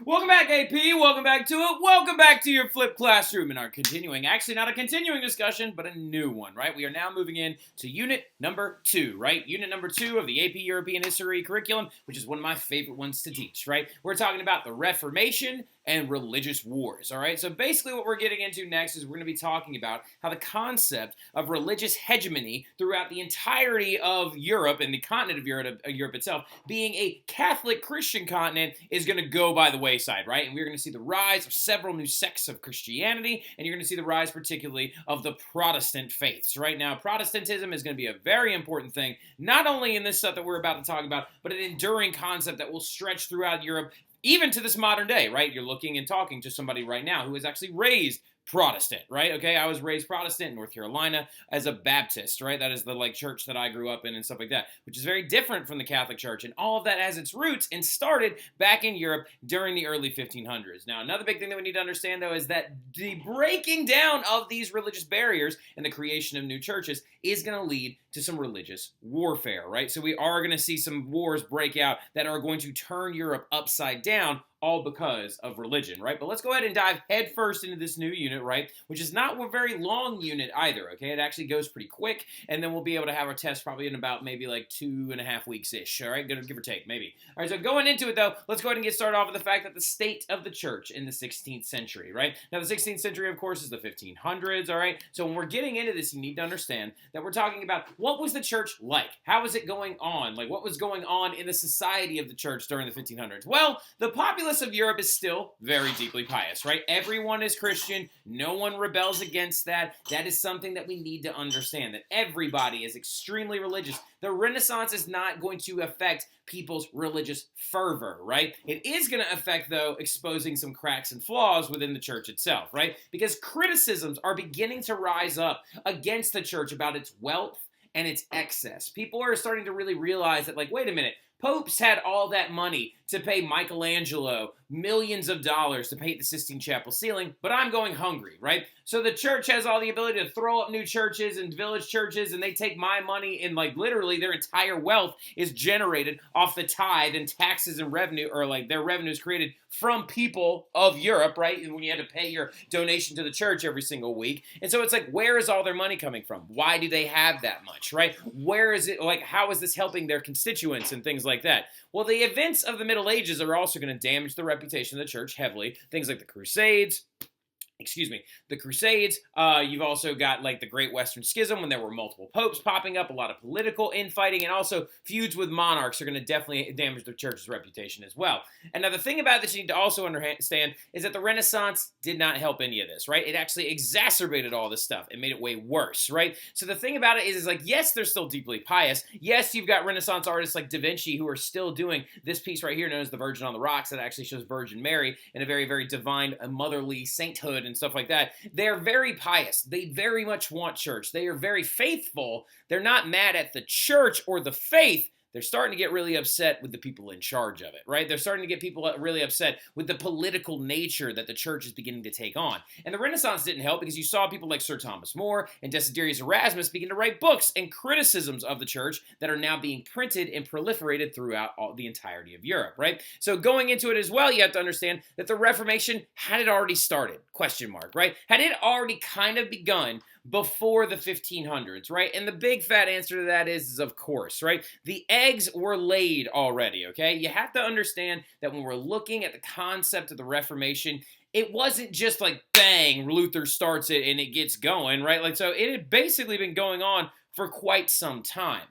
Welcome back, AP. Welcome back to it. Welcome back to your flipped classroom and our continuing, actually not a continuing discussion, but a new one, right? We are now moving in to unit number 2, right? Unit number 2 of the AP European History curriculum, which is one of my favorite ones to teach, right? We're talking about the Reformation and religious wars, all right? So basically what we're getting into next is we're going to be talking about how the concept of religious hegemony throughout the entirety of Europe and the continent of Europe itself, being a Catholic Christian continent, is going to go by the wayside, right? And we're going to see the rise of several new sects of Christianity, and you're going to see the rise particularly of the Protestant faiths, right? Now, Protestantism is going to be a very important thing, not only in this stuff that we're about to talk about, but an enduring concept that will stretch throughout Europe even to this modern day, right? You're looking and talking to somebody right now who is actually raised Protestant, right? Okay, I was raised Protestant in North Carolina as a Baptist, right? That is the church that I grew up in and stuff like that, which is very different from the Catholic Church, and all of that has its roots and started back in Europe during the early 1500s. Now, another big thing that we need to understand, though, is that the breaking down of these religious barriers and the creation of new churches is going to lead to some religious warfare, right? So we are going to see some wars break out that are going to turn Europe upside down, all because of religion, right? But let's go ahead and dive headfirst into this new unit, right? Which is not a very long unit either, okay? It actually goes pretty quick, and then we'll be able to have our test probably in about maybe like 2.5 weeks-ish, all right? Give or take, maybe. All right, so going into it, though, let's go ahead and get started off with the fact that the state of the church in the 16th century, right? Now, the 16th century, of course, is the 1500s, all right? So when we're getting into this, you need to understand that we're talking about what was the church like? How was it going on? Like, what was going on in the society of the church during the 1500s? Well, the populace of Europe is still very deeply pious, right? Everyone is Christian. No one rebels against that. That is something that we need to understand, that everybody is extremely religious. The Renaissance is not going to affect people's religious fervor, right? It is going to affect, though, exposing some cracks and flaws within the church itself, right? Because criticisms are beginning to rise up against the church about its wealth and its excess. People are starting to really realize that, like, wait a minute, popes had all that money to pay Michelangelo millions of dollars to paint the Sistine Chapel ceiling, but I'm going hungry, right? So the church has all the ability to throw up new churches and village churches, and they take my money, and like literally their entire wealth is generated off the tithe and taxes and revenue, or like their revenue is created from people of Europe, right? And when you had to pay your donation to the church every single week. And so it's like, where is all their money coming from? Why do they have that much, right? Where is it, like, how is this helping their constituents and things like that? Well, the events of the Middle Ages are also going to damage the reputation of the church heavily. Things like the Crusades. You've also got like the Great Western Schism, when there were multiple popes popping up, a lot of political infighting, and also feuds with monarchs are going to definitely damage the church's reputation as well. And now the thing about this you need to also understand is that the Renaissance did not help any of this, right? It actually exacerbated all this stuff. It made it way worse, right? So the thing about it is like, yes, they're still deeply pious. Yes, you've got Renaissance artists like Da Vinci who are still doing this piece right here known as the Virgin on the Rocks that actually shows Virgin Mary in a very, very divine and motherly sainthood and stuff like that. They're very pious. They very much want church. They are very faithful. They're not mad at the church or the faith. They're starting to get really upset with the people in charge of it, right? They're starting to get people really upset with the political nature that the church is beginning to take on. And the Renaissance didn't help because you saw people like Sir Thomas More and Desiderius Erasmus begin to write books and criticisms of the church that are now being printed and proliferated throughout the entirety of Europe, right? So going into it as well, you have to understand that the Reformation, had it already started? Question mark, right? Had it already kind of begun before the 1500s, right? And the big fat answer to that is of course, right? The eggs were laid already, okay? You have to understand that when we're looking at the concept of the Reformation, it wasn't just like, bang, Luther starts it and it gets going, right? Like, so it had basically been going on for quite some time.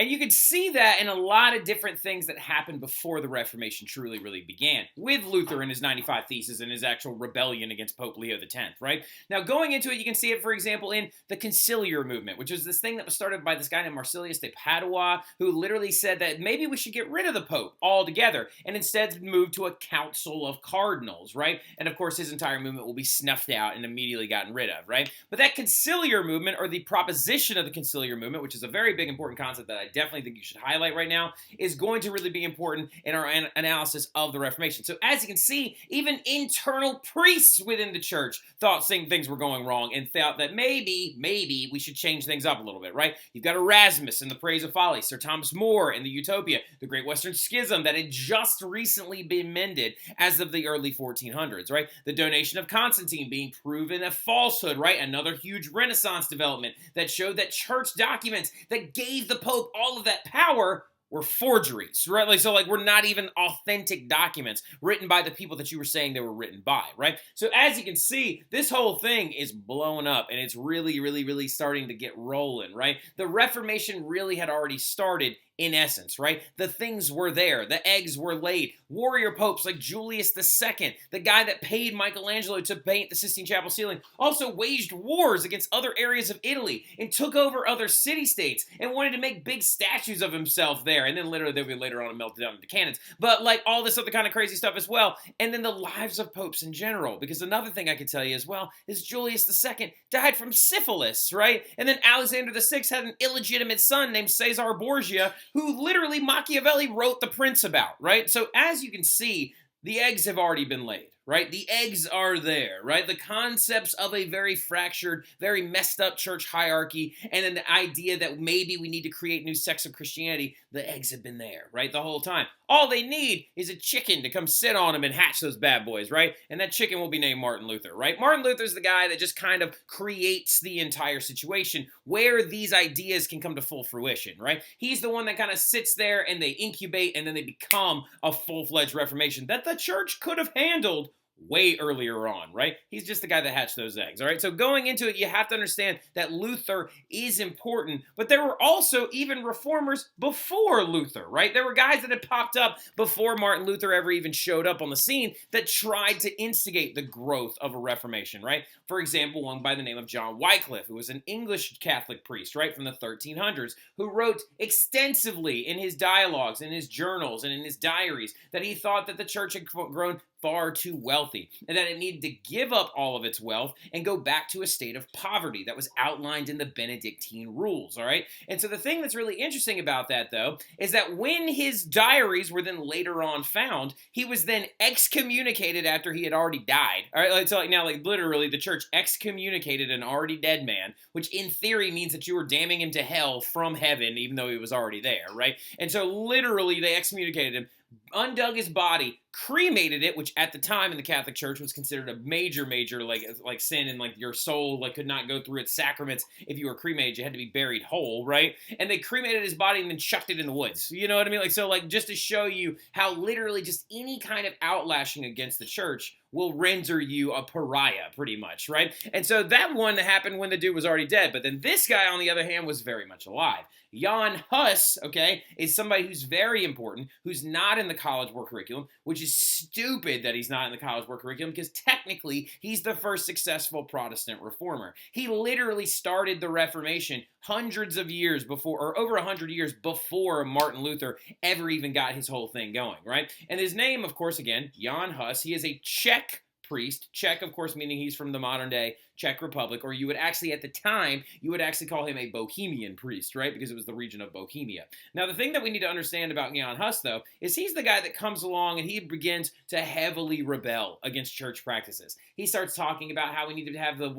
And you can see that in a lot of different things that happened before the Reformation truly, really began, with Luther and his 95 Theses and his actual rebellion against Pope Leo X, right? Now, going into it, you can see it, for example, in the conciliar movement, which is this thing that was started by this guy named Marsilius de Padua, who literally said that maybe we should get rid of the Pope altogether and instead move to a council of cardinals, right? And of course, his entire movement will be snuffed out and immediately gotten rid of, right? But that conciliar movement, or the proposition of the conciliar movement, which is a very big important concept that I definitely think you should highlight right now is going to really be important in our analysis of the Reformation. So as you can see, even internal priests within the church thought things were going wrong and thought that maybe we should change things up a little bit, right? You've got Erasmus in The Praise of Folly, Sir Thomas More in the Utopia, the Great Western Schism that had just recently been mended as of the early 1400s, right? The donation of Constantine being proven a falsehood, right? Another huge Renaissance development that showed that church documents that gave the Pope all of that power were forgeries, right? We're not even authentic documents written by the people that you were saying they were written by, right? So as you can see, this whole thing is blowing up and it's really starting to get rolling, right? The Reformation really had already started in essence, right? The things were there. The eggs were laid. Warrior popes like Julius II, the guy that paid Michelangelo to paint the Sistine Chapel ceiling, also waged wars against other areas of Italy and took over other city-states and wanted to make big statues of himself there. And then literally they would later on melted down into cannons. But like all this other kind of crazy stuff as well. And then the lives of popes in general. Because another thing I could tell you as well is Julius II died from syphilis, right? And then Alexander VI had an illegitimate son named Caesar Borgia, who literally Machiavelli wrote The Prince about, right? So as you can see, the eggs have already been laid, right? The eggs are there, right? The concepts of a very fractured, very messed up church hierarchy, and then the idea that maybe we need to create new sects of Christianity, the eggs have been there, right? The whole time. All they need is a chicken to come sit on them and hatch those bad boys, right? And that chicken will be named Martin Luther, right? Martin Luther's the guy that just kind of creates the entire situation where these ideas can come to full fruition, right? He's the one that kind of sits there and they incubate and then they become a full-fledged Reformation that the church could have handled way earlier on, right? He's just the guy that hatched those eggs, all right? So going into it, you have to understand that Luther is important, but there were also even reformers before Luther, right? There were guys that had popped up before Martin Luther ever even showed up on the scene that tried to instigate the growth of a Reformation, right? For example, one by the name of John Wycliffe, who was an English Catholic priest, right, from the 1300s, who wrote extensively in his dialogues, in his journals, and in his diaries that he thought that the church had grown far too wealthy, and that it needed to give up all of its wealth and go back to a state of poverty that was outlined in the Benedictine rules, all right? And so the thing that's really interesting about that, though, is that when his diaries were then later on found, he was then excommunicated after he had already died, all right? So now, literally, the church excommunicated an already dead man, which in theory means that you were damning him to hell from heaven, even though he was already there, right? And so literally, they excommunicated him, undug his body, cremated it, which at the time in the Catholic Church was considered a major like sin, and like your soul could not go through its sacraments if you were cremated. You had to be buried whole, right? And they cremated his body and then chucked it in the woods. You know what I mean? Just to show you how literally just any kind of outlashing against the church will render you a pariah, pretty much, right? And so that one happened when the dude was already dead. But then this guy, on the other hand, was very much alive. Jan Hus, okay, is somebody who's very important, who's not in the College War curriculum, which is stupid that he's not in the College War curriculum, because technically he's the first successful Protestant reformer. He literally started the Reformation hundreds of years before, or over 100 years before Martin Luther ever even got his whole thing going, right? And his name, of course, again, Jan Hus. He is a Czech priest. Czech, of course, meaning he's from the modern day Czech Republic, or you would actually, at the time, you would actually call him a Bohemian priest, right? Because it was the region of Bohemia. Now, the thing that we need to understand about Jan Hus, though, is he's the guy that comes along and he begins to heavily rebel against church practices. He starts talking about how we need to have the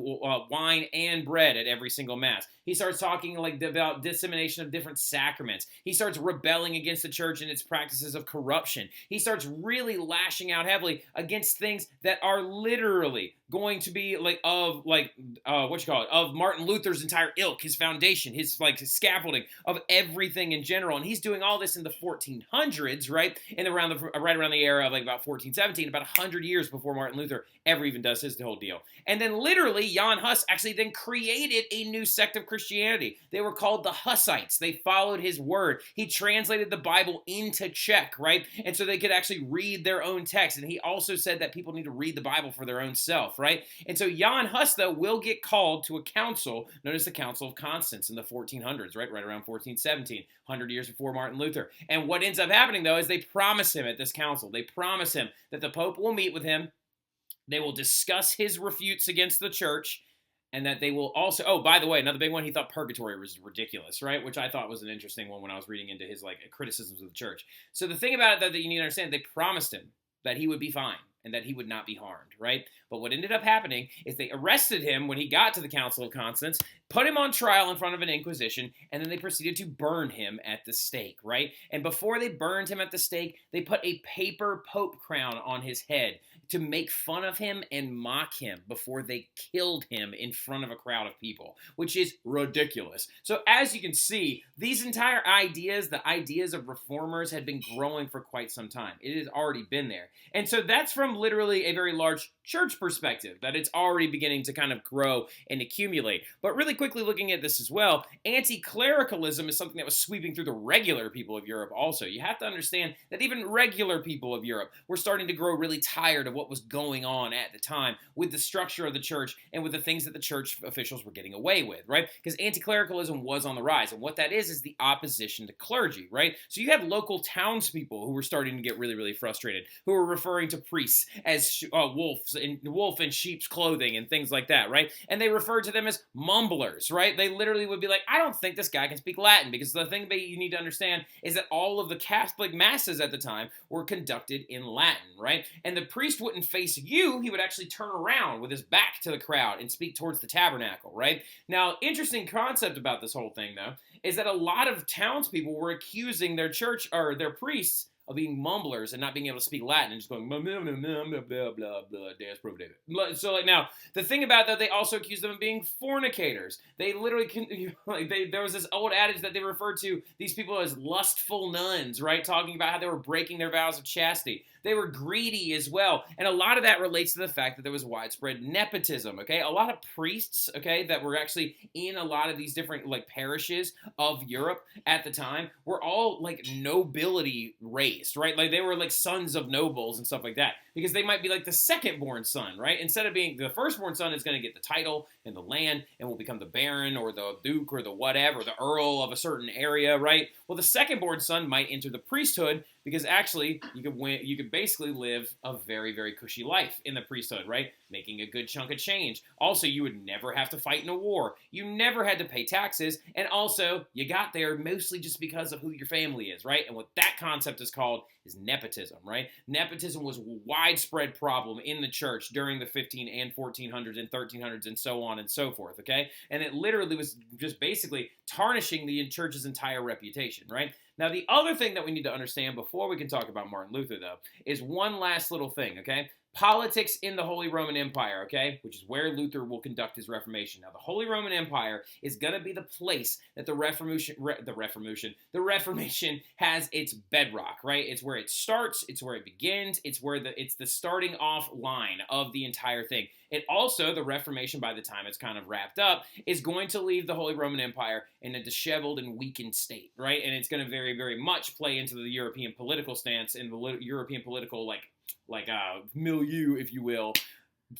wine and bread at every single mass. He starts talking about dissemination of different sacraments. He starts rebelling against the church and its practices of corruption. He starts really lashing out heavily against things that are literally going to be of Martin Luther's entire ilk, his foundation, his scaffolding of everything in general. And he's doing all this in the 1400s, right? And right around the era of about 1417, about 100 years before Martin Luther ever even does his whole deal. And then literally Jan Hus actually then created a new sect of Christianity. They were called the Hussites. They followed his word. He translated the Bible into Czech, right? And so they could actually read their own text. And he also said that people need to read the Bible for their own self, right? And so Jan Hus, though, will get called to a council known as the Council of Constance in the 1400s, right around 1417, 100 years before Martin Luther. And what ends up happening, though, is they promise him at this council, they promise him that the Pope will meet with him, they will discuss his refutes against the church, And that they will also, oh, by the way, another big one, he thought purgatory was ridiculous, right? Which I thought was an interesting one when I was reading into his, like, criticisms of the church. So the thing about it, though, that you need to understand, they promised him that he would be fine and that he would not be harmed, right? But what ended up happening is they arrested him when he got to the Council of Constance, put him on trial in front of an inquisition, and then they proceeded to burn him at the stake, right? And before they burned him at the stake, they put a paper pope crown on his head to make fun of him and mock him before they killed him in front of a crowd of people, which is ridiculous. So as you can see, these entire ideas, the ideas of reformers, had been growing for quite some time. It has already been there. And so that's from literally a very large church perspective, that it's already beginning to kind of grow and accumulate. But really quickly looking at this as well, anti-clericalism is something that was sweeping through the regular people of Europe also. You have to understand that even regular people of Europe were starting to grow really tired of what was going on at the time with the structure of the church and with the things that the church officials were getting away with, right? Because anti-clericalism was on the rise, and what that is the opposition to clergy, right? So you had local townspeople who were starting to get really, really frustrated, who were referring to priests as wolf in sheep's clothing and things like that, right? And they referred to them as mumblers, right? They literally would be like, I don't think this guy can speak Latin, because the thing that you need to understand is that all of the Catholic masses at the time were conducted in Latin, right? And the priest wouldn't face you, he would actually turn around with his back to the crowd and speak towards the tabernacle, right? Now, interesting concept about this whole thing, though, is that a lot of townspeople were accusing their church, or their priests, of being mumblers and not being able to speak Latin and just going blah, blah, blah, blah, blah, blah, blah, Deus pro David. So, like, now, the thing about that, they also accused them of being fornicators. They literally, there was this old adage that they referred to these people as lustful nuns, right? Talking about how they were breaking their vows of chastity. They were greedy as well. And a lot of that relates to the fact that there was widespread nepotism, okay? A lot of priests, okay, that were actually in a lot of these different, like, parishes of Europe at the time were all, like, nobility raised, right? Like, they were, like, sons of nobles and stuff like that. Because they might be, like, the second-born son, right? Instead of being the first-born son is going to get the title and the land and will become the baron or the duke or the whatever, the earl of a certain area, right? Well, the second-born son might enter the priesthood, because actually, you could basically live a very, very cushy life in the priesthood, right? Making a good chunk of change. Also, you would never have to fight in a war. You never had to pay taxes. And also, you got there mostly just because of who your family is, right? And what that concept is called is nepotism, right? Nepotism was a widespread problem in the church during the 15 and 1400s and 1300s and so on and so forth, okay? And it literally was just basically tarnishing the church's entire reputation, right? Now, the other thing that we need to understand before we can talk about Martin Luther, though, is one last little thing, okay? Politics in the Holy Roman Empire, okay, which is where Luther will conduct his Reformation. Now, the Holy Roman Empire is going to be the place that the Reformation has its bedrock, right? It's where it starts, it's where it begins, it's the starting off line of the entire thing. It also, the Reformation, by the time it's kind of wrapped up, is going to leave the Holy Roman Empire in a disheveled and weakened state, right? And it's going to very, very much play into the European political stance and the European political, milieu, if you will,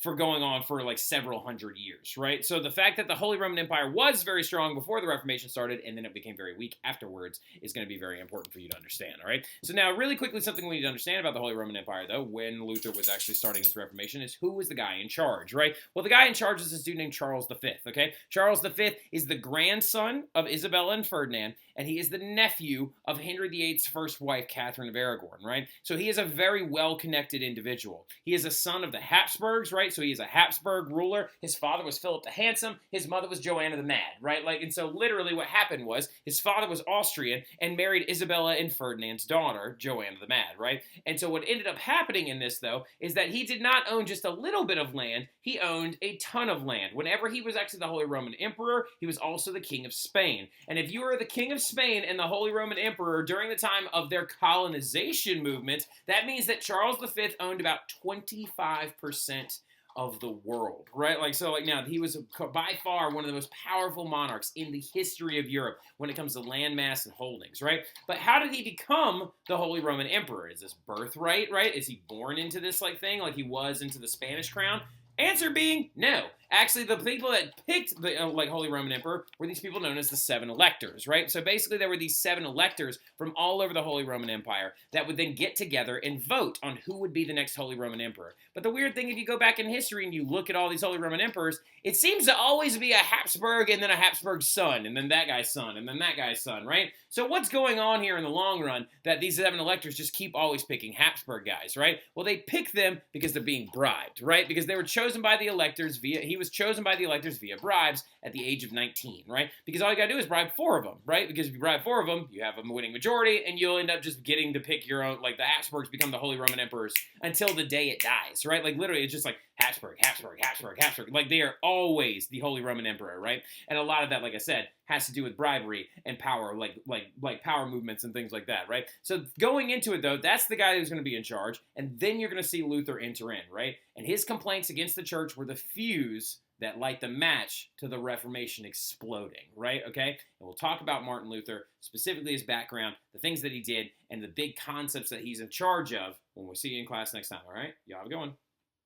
for going on for like several hundred years, right? So the fact that the Holy Roman Empire was very strong before the Reformation started and then it became very weak afterwards is going to be very important for you to understand, all right? So now, really quickly, something we need to understand about the Holy Roman Empire, though, when Luther was actually starting his Reformation, is who was the guy in charge, right? Well, the guy in charge is this dude named Charles V, okay? Charles V is the grandson of Isabella and Ferdinand, and he is the nephew of Henry VIII's first wife, Catherine of Aragon, right? So he is a very well-connected individual. He is a son of the Habsburgs, right? So he is a Habsburg ruler. His father was Philip the Handsome. His mother was Joanna the Mad, right? And so literally what happened was his father was Austrian and married Isabella and Ferdinand's daughter, Joanna the Mad, right? And so what ended up happening in this, though, is that he did not own just a little bit of land. He owned a ton of land. Whenever he was actually the Holy Roman Emperor, he was also the King of Spain. And if you were the King of Spain and the Holy Roman Emperor during the time of their colonization movement, that means that Charles V owned about 25% of the world, right? Now he was by far one of the most powerful monarchs in the history of Europe when it comes to landmass and holdings, right? But how did he become the Holy Roman Emperor? Is this birthright, right? Is he born into this thing like he was into the Spanish crown? Answer being no. Actually, the people that picked the Holy Roman Emperor were these people known as the seven electors, right? So basically, there were these seven electors from all over the Holy Roman Empire that would then get together and vote on who would be the next Holy Roman Emperor. But the weird thing, if you go back in history and you look at all these Holy Roman Emperors, it seems to always be a Habsburg and then a Habsburg son, and then that guy's son, and then that guy's son, right? So what's going on here in the long run that these seven electors just keep always picking Habsburg guys, right? Well, they pick them because they're being bribed, right? Because they were chosen by the electors he was chosen by the electors via bribes at the age of 19, right? Because all you gotta do is bribe 4 of them, right? Because if you bribe 4 of them, you have a winning majority, and you'll end up just getting to pick your own, like the Habsburgs become the Holy Roman Emperors until the day it dies, right? Like literally, it's just like Habsburg, Habsburg, Habsburg, Habsburg. Like they are always the Holy Roman Emperor, right? And a lot of that, like I said, has to do with bribery and power, like power movements and things like that, right? So going into it though, that's the guy who's going to be in charge, and then you're going to see Luther enter in, right? And his complaints against the church were the fuse that light the match to the Reformation exploding, right? Okay? And we'll talk about Martin Luther, specifically his background, the things that he did, and the big concepts that he's in charge of when we see you in class next time, all right? Y'all have a good one.